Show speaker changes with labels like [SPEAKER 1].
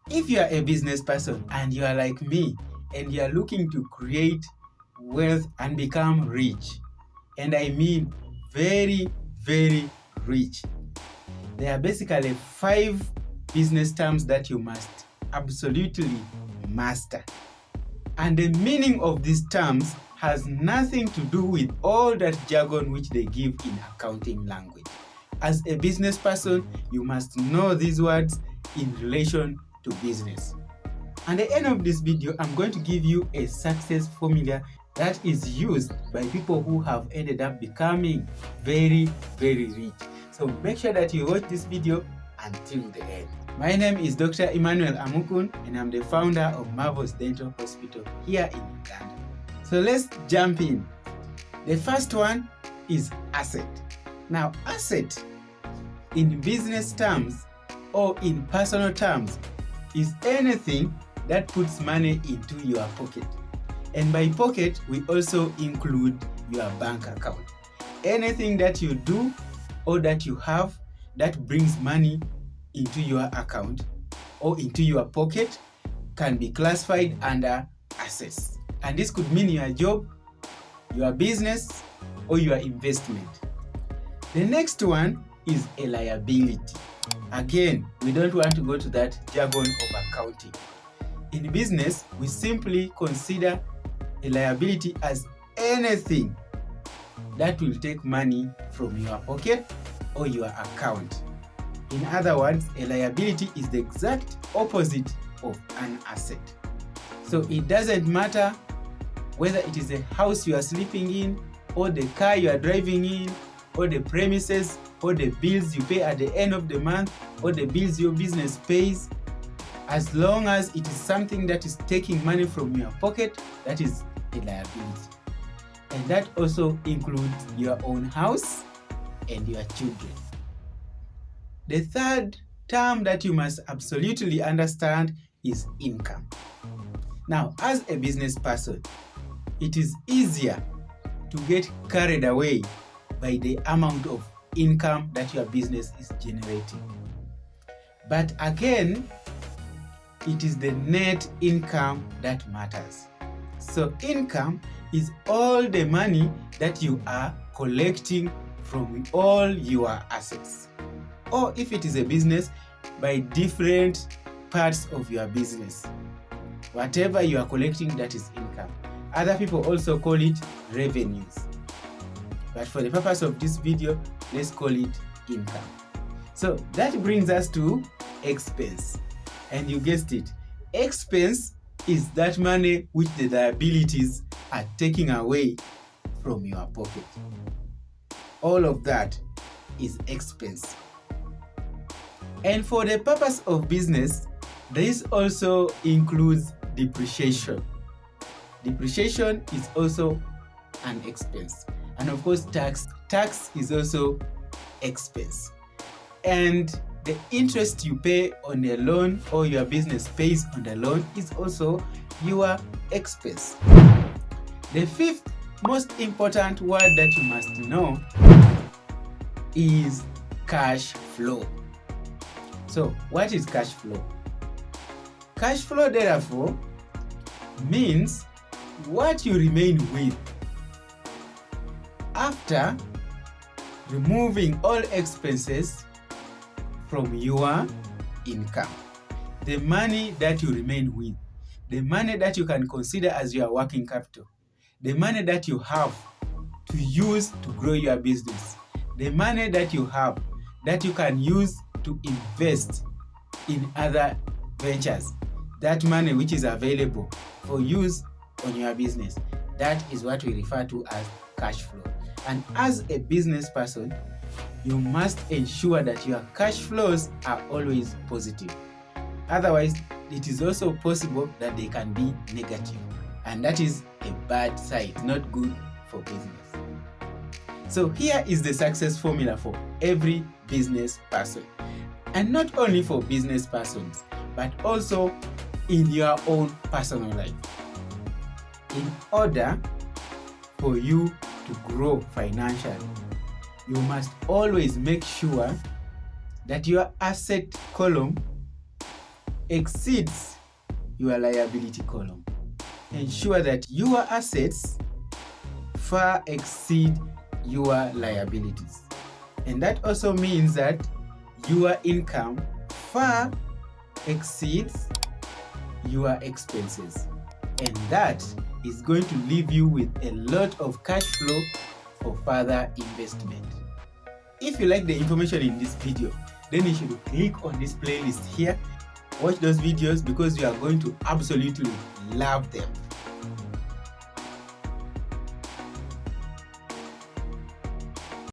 [SPEAKER 1] If you are a business person and you are like me and you are looking to create wealth and become rich, and I mean very, very rich, there are basically 5 business terms that you must absolutely master. And the meaning of these terms has nothing to do with all that jargon which they give in accounting language. As a business person, you must know these words in relation to business. At the end of this video, I'm going to give you a success formula that is used by people who have ended up becoming very, very rich. So make sure that you watch this video until the end. My name is Dr. Emmanuel Amukun, and I'm the founder of Marvel's Dental Hospital here in Uganda. So let's jump in. The first one is asset. Now, asset in business terms or in personal terms is anything that puts money into your pocket. And by pocket, we also include your bank account. Anything that you do or that you have that brings money into your account or into your pocket can be classified under assets. And this could mean your job, your business, or your investment. The next one is a liability. Again, we don't want to go to that jargon of accounting. In business, we simply consider a liability as anything that will take money from your pocket or your account. In other words, a liability is the exact opposite of an asset. So it doesn't matter whether it is a house you are sleeping in, or the car you are driving in, or the premises, or the bills you pay at the end of the month, or the bills your business pays. As long as it is something that is taking money from your pocket, that is a liability. And that also includes your own house and your children. The third term that you must absolutely understand is income. Now, as a business person, it is easier to get carried away by the amount of income that your business is generating. But again, it is the net income that matters. So income is all the money that you are collecting from all your assets. Or if it is a business, by different parts of your business. Whatever you are collecting, that is income. Other people also call it revenues. But for the purpose of this video, let's call it income. So that brings us to expense. And you guessed it, expense is that money which the liabilities are taking away from your pocket. All of that is expense. And for the purpose of business, this also includes depreciation. Depreciation is also an expense. And of course, tax. Tax is also expense. And the interest you pay on a loan or your business pays on the loan is also your expense. The fifth most important word that you must know is cash flow. So what is cash flow? Cash flow, therefore, means what you remain with after removing all expenses from your income. The money that you remain with, the money that you can consider as your working capital, the money that you have to use to grow your business, the money that you have that you can use to invest in other ventures, that money which is available for use on your business, that is what we refer to as cash flow. And as a business person, you must ensure that your cash flows are always positive. Otherwise, it is also possible that they can be negative. And that is a bad side, not good for business. So here is the success formula for every business person. And not only for business persons, but also in your own personal life. In order for you to grow financially, you must always make sure that your asset column exceeds your liability column. Ensure that your assets far exceed your liabilities. And that also means that your income far exceeds your expenses. And that is going to leave you with a lot of cash flow for further investment. If you like the information in this video, then you should click on this playlist here. Watch those videos because you are going to absolutely love them.